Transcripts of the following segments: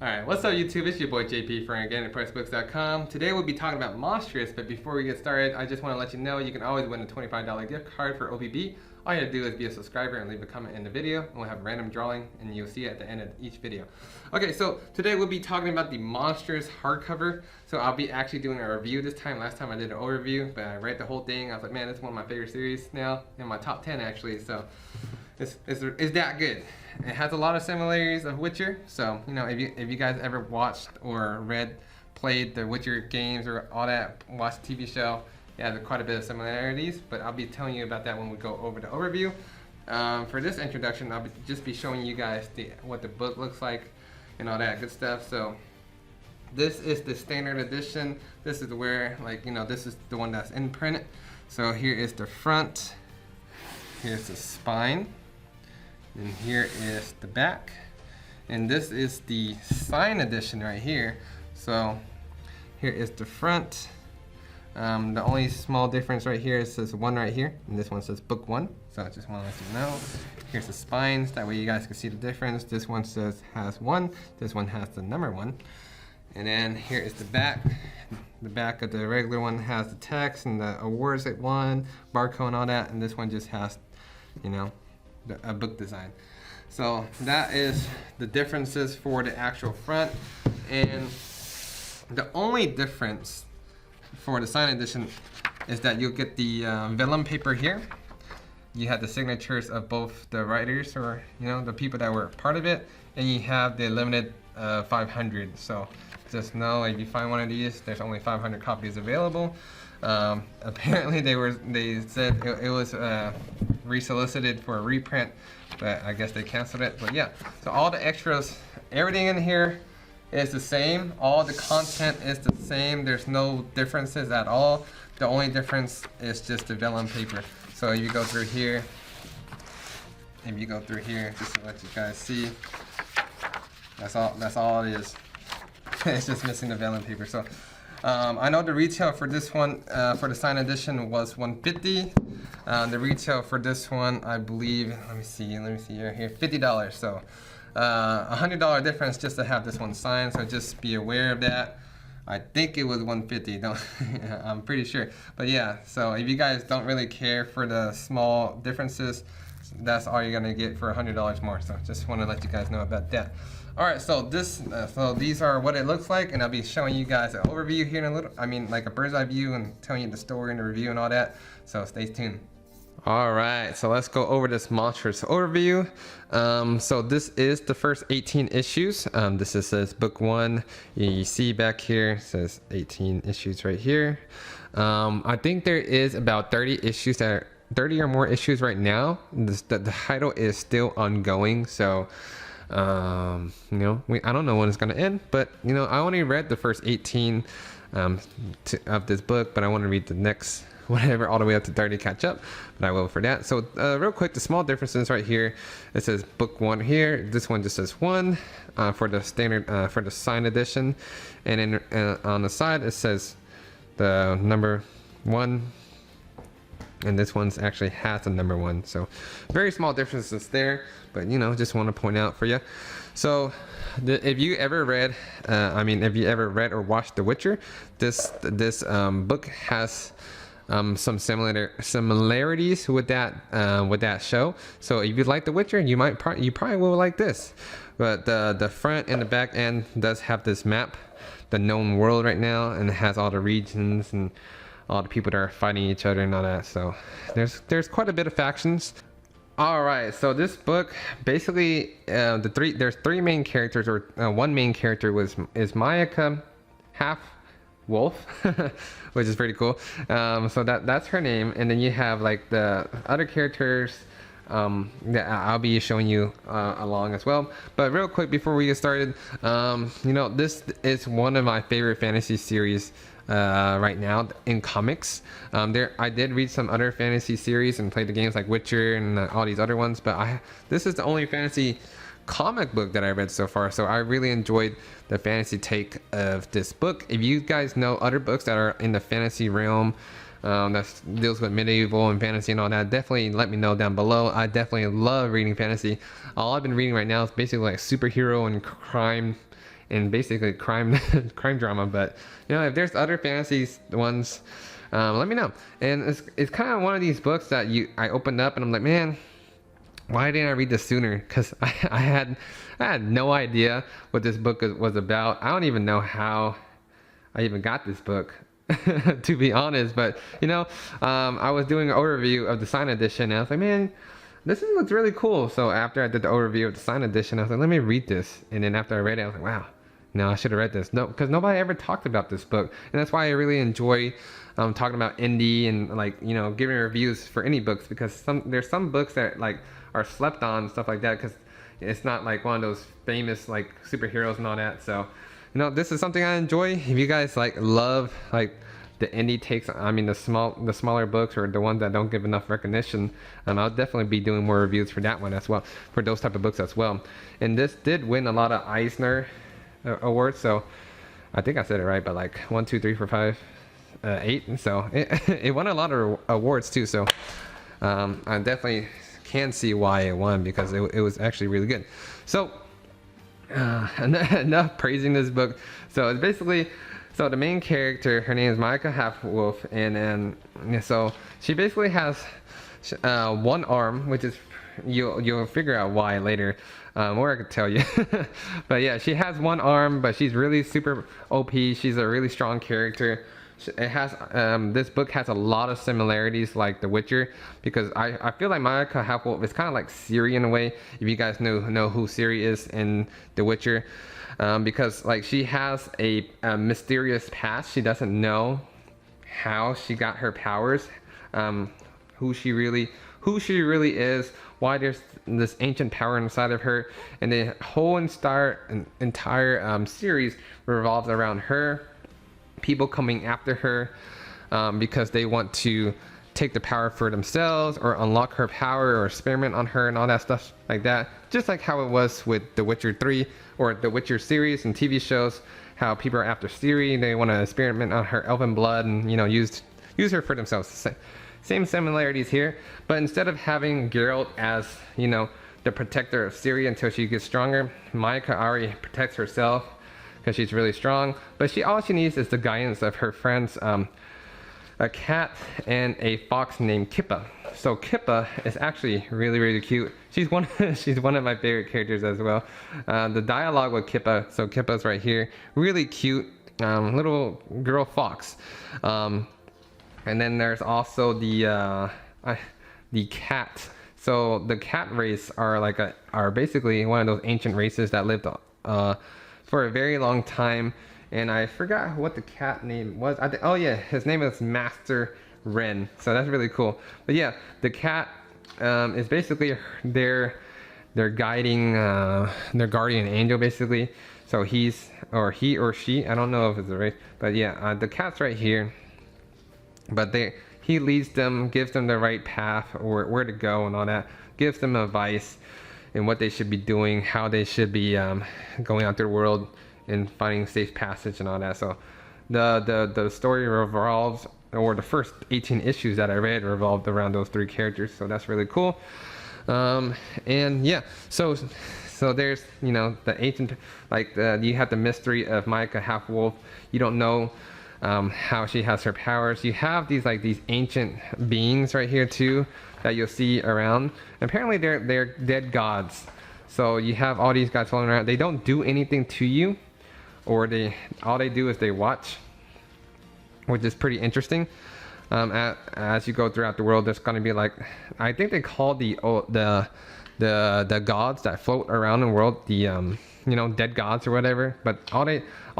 Alright, what's up YouTube? It's your boy JP from GamePressBooks.com. Today we'll be talking about Monstress, but before we get started, I just want to let you know you can always win a $25 gift card for OBB. All you have to do is be a subscriber and leave a comment in the video, and we'll have a random drawing, and you'll see it at the end of each video. Okay, so today we'll be talking about the Monstress hardcover. So I'll be actually doing a review this time. Last time I did an overview, but I read the whole thing. I was like, man, this is one of my favorite series now, in my top 10 actually, so it's that good. It has a lot of similarities of Witcher, so you know, if you guys ever watched or played the Witcher games or all that, watched the TV show, yeah, there's quite a bit of similarities, but I'll be telling you about that when we go over the overview. For this introduction, I'll just be showing you guys what the book looks like and all that good stuff. So this is the standard edition. This is where, like, you know, this is the one that's in print. So here is the front, here's the spine, and here is the back, and this is the signed edition right here. So here is the front. The only small difference right here is says 1 right here, and this one says book 1. So I just want to let you know. Here's the spines, that way you guys can see the difference. This one has 1, this one has the number 1. And then here is the back. The back of the regular one has the text and the awards it won, barcode and all that, and this one just has, you know, a book design. So that is the differences for the actual front. And the only difference for the signed edition is that you'll get the vellum paper here. You have the signatures of both the writers, or you know, the people that were part of it, and you have the limited 500. So just know if you find one of these, there's only 500 copies available. Apparently they said it was resolicited for a reprint, but I guess they canceled it. But yeah, so all the extras, everything in here is the same. All the content is the same. There's no differences at all. The only difference is just the vellum paper. So if you go through here, just to let you guys see, that's all it is. It's just missing the vellum paper. So I know the retail for this one, for the signed edition, was $150. The retail for this one, I believe, let me see here, $50. So $100 difference just to have this one signed. So just be aware of that. I think it was $150. I'm pretty sure. But yeah, so if you guys don't really care for the small differences, that's all you're gonna get for $100 more. So just want to let you guys know about that. All right, so so these are what it looks like, and I'll be showing you guys an overview here in a little. I mean, like a bird's eye view, and telling you the story and the review and all that. So stay tuned. All right, so let's go over this Monstress overview. So this is the first 18 issues. This says book 1. You see back here, it says 18 issues right here. I think there is about 30 issues that are 30 or more issues right now. The title is still ongoing, so you know, I don't know when it's gonna end, but you know, I only read the first 18 of this book, but I want to read the next whatever all the way up to 30 catch up, but I will for that. So real quick, the small differences right here, it says book 1 here, this one just says 1 for the standard for the signed edition, and then on the side it says the number 1, and this one's actually has the number 1. So very small differences there, but you know, just want to point out for you. So if you ever read or watched The Witcher, this book has some similarities with that show. So if you like The Witcher, you probably will like this. But the front and the back end does have this map, the known world right now, and it has all the regions and all the people that are fighting each other and all that. So there's quite a bit of factions. All right, so this book basically there's 3 main characters, or one main character is Mayaka, half wolf, which is pretty cool. So that's her name, and then you have like the other characters that I'll be showing you along as well. But real quick before we get started, you know, this is one of my favorite fantasy series right now in comics. I did read some other fantasy series and played the games like Witcher and all these other ones, but this is the only fantasy comic book that I read so far, so I really enjoyed the fantasy take of this book. If you guys know other books that are in the fantasy realm that deals with medieval and fantasy and all that, definitely let me know down below. I definitely love reading fantasy. All I've been reading right now is basically like superhero and crime and basically crime crime drama. But you know, if there's other fantasy ones, let me know. And it's kind of one of these books that I opened up and I'm like, man, why didn't I read this sooner? Because I had no idea what this book was about. I don't even know how I even got this book, to be honest. But you know, I was doing an overview of the signed edition, and I was like, man, this looks really cool. So after I did the overview of the signed edition, I was like, let me read this. And then after I read it, I was like, wow, no, I should have read this. No, because nobody ever talked about this book, and that's why I really enjoy talking about indie and like, you know, giving reviews for indie books, because there's some books that like are slept on and stuff like that, because it's not like one of those famous like superheroes and all that. So you know, this is something I enjoy. If you guys like love like the indie takes, I mean the smaller books or the ones that don't give enough recognition, I'll definitely be doing more reviews for that one as well, for those type of books as well. And this did win a lot of Eisner awards, so I think I said it right, but like 1, 2, 3, 4, 5, 8. So it won a lot of awards too. So I definitely can see why it won, because it was actually really good. So enough praising this book. So it's basically, so the main character, her name is Micah Half-Wolf, and then so she basically has one arm, which is you'll figure out why later, or I could tell you. But yeah, she has one arm, but she's really super OP. She's a really strong character. It has this book has a lot of similarities like The Witcher, because I feel like Micah Half-Wolf is kind of like Ciri in a way, if you guys know who Ciri is in The Witcher, because like she has a mysterious past. She doesn't know how she got her powers, who she really is, why there's this ancient power inside of her, and the whole entire series revolves around her, people coming after her because they want to take the power for themselves or unlock her power or experiment on her and all that stuff like that. Just like how it was with The Witcher 3 or The Witcher series and TV shows, how people are after Ciri, they want to experiment on her elven blood and, you know, use her for themselves. Same similarities here, but instead of having Geralt as, you know, the protector of Ciri until she gets stronger, Micah already protects herself because she's really strong, but all she needs is the guidance of her friends, a cat and a fox named Kippa. So Kippa is actually really cute. She's one of my favorite characters as well. The dialogue with Kippa, so Kippa's right here, really cute, little girl fox. And then there's also the cat. So the cat race are basically one of those ancient races that lived for a very long time, and I forgot what the cat name was. Oh yeah, his name is Master Wren. So that's really cool. But yeah, the cat is basically their guiding, their guardian angel basically. So he or she, I don't know if it's a race, but yeah, the cat's right here. But he leads them, gives them the right path or where to go and all that, gives them advice and what they should be doing, how they should be going out their world and finding safe passage and all that. So the story revolves, or the first 18 issues that I read revolved around those 3 characters. So that's really cool. And yeah, so there's, you know, the ancient, like you have the mystery of Micah Half-Wolf. You don't know how she has her powers. You have these ancient beings right here too that you'll see around. Apparently they're dead gods. So you have all these guys floating around. They don't do anything to you, or all they do is they watch, which is pretty interesting. As you go throughout the world, there's gonna be like, I think they call the gods that float around in the world you know, dead gods or whatever. But all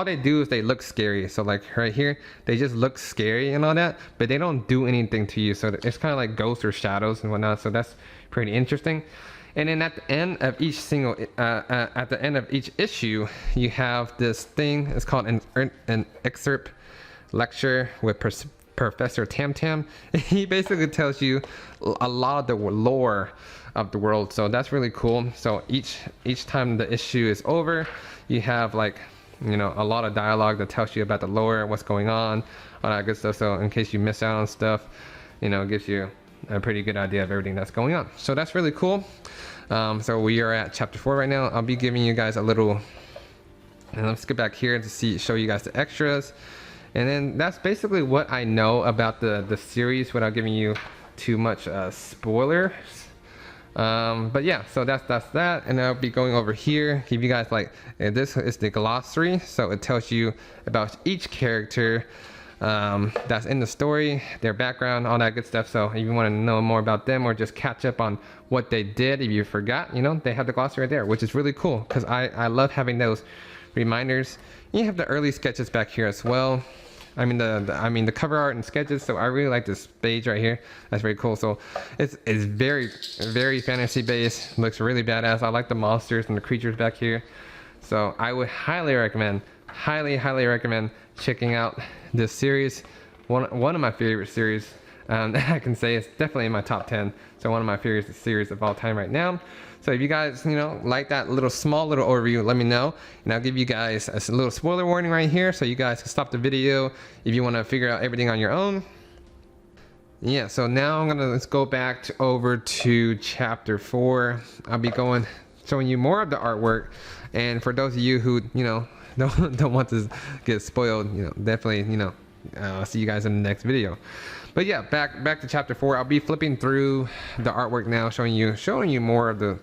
they do is they look scary. So like right here, they just look scary and all that, but they don't do anything to you. So it's kind of like ghosts or shadows and whatnot. So that's pretty interesting. And then at the end of each issue, you have this thing. It's called an excerpt lecture with Professor Tam Tam. He basically tells you a lot of the lore of the world, so that's really cool. So each time the issue is over, you have, like, you know, a lot of dialogue that tells you about the lore, what's going on, all that good stuff. So in case you miss out on stuff, you know, it gives you a pretty good idea of everything that's going on. So that's really cool. So we are at chapter 4 right now. I'll be giving you guys a little And let's get back here to show you guys the extras. And then that's basically what I know about the series without giving you too much spoilers. But yeah, so that's that. And I'll be going over here, give you guys like, this is the glossary. So it tells you about each character that's in the story, their background, all that good stuff. So if you want to know more about them or just catch up on what they did, if you forgot, you know, they have the glossary right there, which is really cool because I love having those reminders. You have the early sketches back here as well. I mean the cover art and sketches. So I really like this page right here. That's very cool. So it's very fantasy based. Looks really badass. I like the monsters and the creatures back here. So I would highly recommend checking out this series. One of my favorite series. I can say it's definitely in my top 10. So one of my favorite series of all time right now. So if you guys, you know, like that small little overview, let me know. And I'll give you guys a little spoiler warning right here so you guys can stop the video if you want to figure out everything on your own. Yeah, so now let's go back over to chapter 4. I'll be showing you more of the artwork. And for those of you who, you know, don't want to get spoiled, you know, definitely, you know, I'll see you guys in the next video. But yeah, back to chapter 4. I'll be flipping through the artwork now, showing you more of the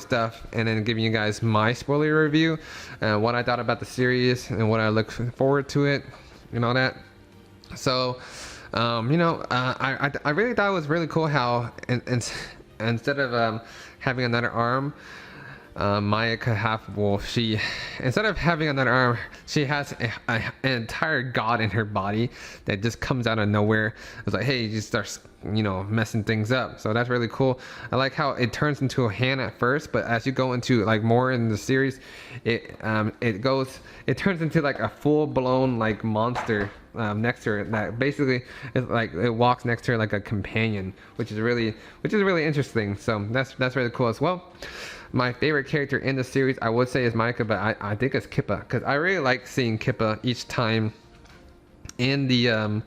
stuff, and then giving you guys my spoiler review, what I thought about the series and what I look forward to it, and all that. So, you know, I really thought it was really cool how instead of having another arm, Maya could have, instead of having another arm, she has an entire god in her body that just comes out of nowhere. It's like, hey, just starts, you know, messing things up. So that's really cool. I like how it turns into a hand at first, but as you go into like more in the series, it turns into like a full-blown like monster next to her that basically is like, it walks next to her like a companion, which is really interesting. So that's really cool as well. My favorite character in the series, I would say, is Micah, but I think it's Kippa, because I really like seeing Kippa each time in the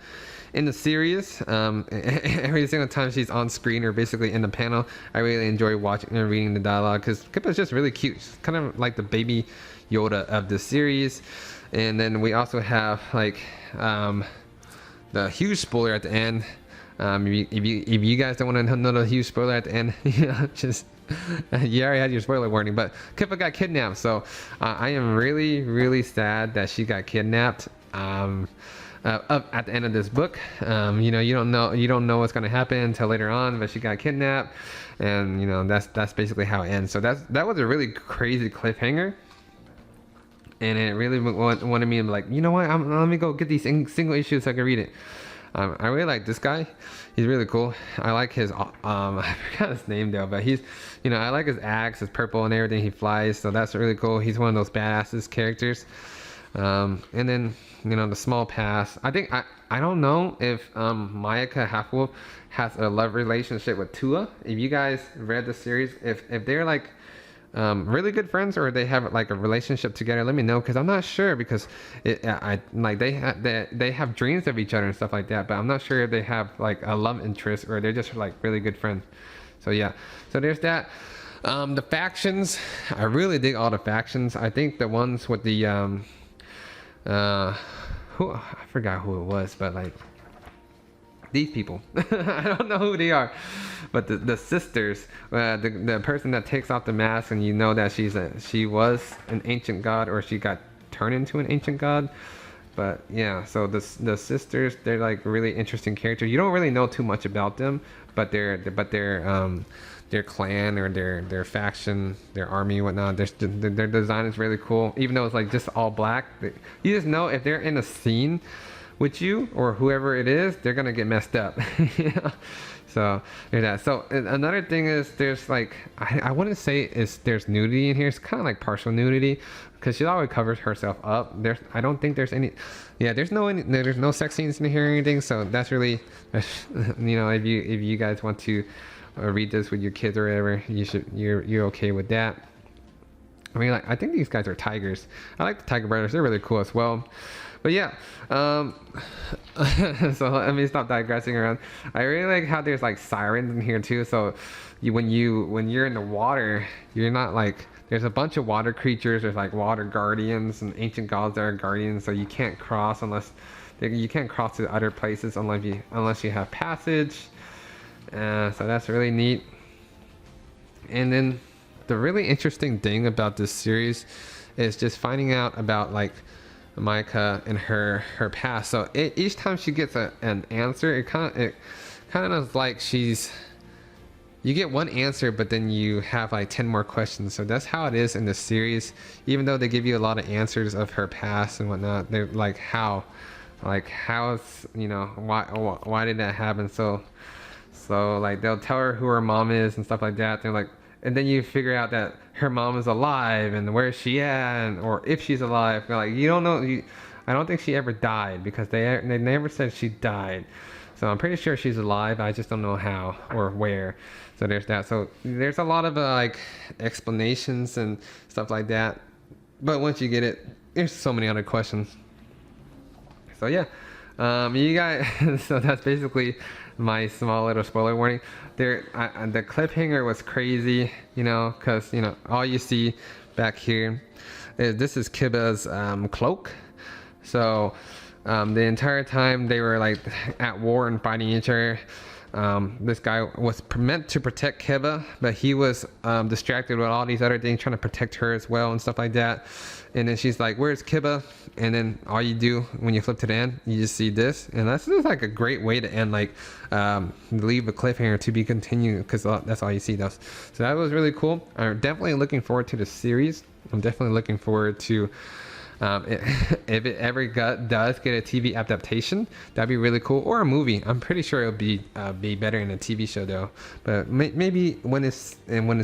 series. Every single time she's on screen or basically in the panel, I really enjoy watching and reading the dialogue, because Kippa's just really cute. She's kind of like the baby Yoda of the series. And then we also have like the huge spoiler at the end. If you guys don't want to know the huge spoiler at the end, you know, just you already had your spoiler warning. But Kippa got kidnapped, so I am really sad that she got kidnapped at the end of this book. You know, you don't know what's gonna happen until later on, but she got kidnapped, and you know, that's basically how it ends. So that was a really crazy cliffhanger. And it really wanted me to be like, you know what, let me go get these single issues so I can read it. I really like this guy. He's really cool. I like his, I forgot his name though, but he's, you know, I like his axe, his purple and everything. He flies, so that's really cool. He's one of those badasses characters. And then, you know, the small pass. I think, I don't know if Mayaka Half-Wolf has a love relationship with Tua. If you guys read the series, if they're like, really good friends or they have like a relationship together, let me know, because I'm not sure, because they have dreams of each other and stuff like that, but I'm not sure if they have like a love interest or they're just like really good friends. So yeah, so there's that. The factions, I really dig all the factions. I think the ones with the I forgot who it was, but like these people, I don't know who they are, but the sisters, the person that takes off the mask and you know that she was an ancient god, or she got turned into an ancient god. But yeah, so the sisters, they're like really interesting characters. You don't really know too much about them, but their clan or their faction, their army and whatnot, their design is really cool. Even though it's like just all black, you just know if they're in a scene with you or whoever it is, they're gonna get messed up. You know? So there's that. So another thing is there's like, I wouldn't say there's nudity in here. It's kind of like partial nudity, because she always covers herself up. I don't think there's any, yeah, there's no sex scenes in here or anything. So that's really, you know, if you guys want to read this with your kids or whatever, you're okay with that. I mean, like, I think these guys are tigers. I like the Tiger Brothers. They're really cool as well. But yeah, so let me stop digressing around. I really like how there's like sirens in here too. So when you're in the water, you're not like there's a bunch of water creatures. There's like water guardians and ancient gods that are guardians, so you can't cross unless you can't cross to other places unless you have passage. So that's really neat. And then the really interesting thing about this series is just finding out about like Micah and her past. So each time she gets an answer, it kind of is like you get one answer, but then you have like 10 more questions. So that's how it is in the series. Even though they give you a lot of answers of her past and whatnot, they're like how is, you know, why did that happen? So like they'll tell her who her mom is and stuff like that. They're like, and then you figure out that her mom is alive and where is she at, or if she's alive. They're like, you don't know. I don't think she ever died, because they never said she died. So I'm pretty sure she's alive. I just don't know how or where. So there's that. So there's a lot of like explanations and stuff like that. But once you get it, there's so many other questions. So yeah, you guys. So that's basically my small little spoiler warning. The cliffhanger was crazy, you know, because you know all you see back here is this is Kiba's cloak. So the entire time they were like at war and fighting each other. This guy was meant to protect Kiba, but he was distracted with all these other things, trying to protect her as well and stuff like that. And then she's like, "Where's Kiba?" And then all you do when you flip to the end, you just see this, and that's just like a great way to end, like leave a cliffhanger to be continued, because that's all you see. So that was really cool. I'm definitely looking forward to the series. I'm definitely looking forward to. If it ever does get a TV adaptation, that'd be really cool, or a movie. I'm pretty sure it'll be better in a TV show though. But maybe when it's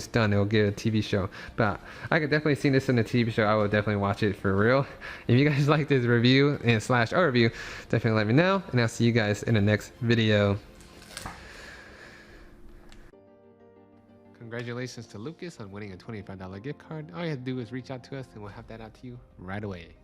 done, it'll get a TV show. But I could definitely see this in a TV show. I would definitely watch it for real. If you guys like this review and / overview, definitely let me know, and I'll see you guys in the next video. Congratulations to Lucas on winning a $25 gift card. All you have to do is reach out to us and we'll have that out to you right away.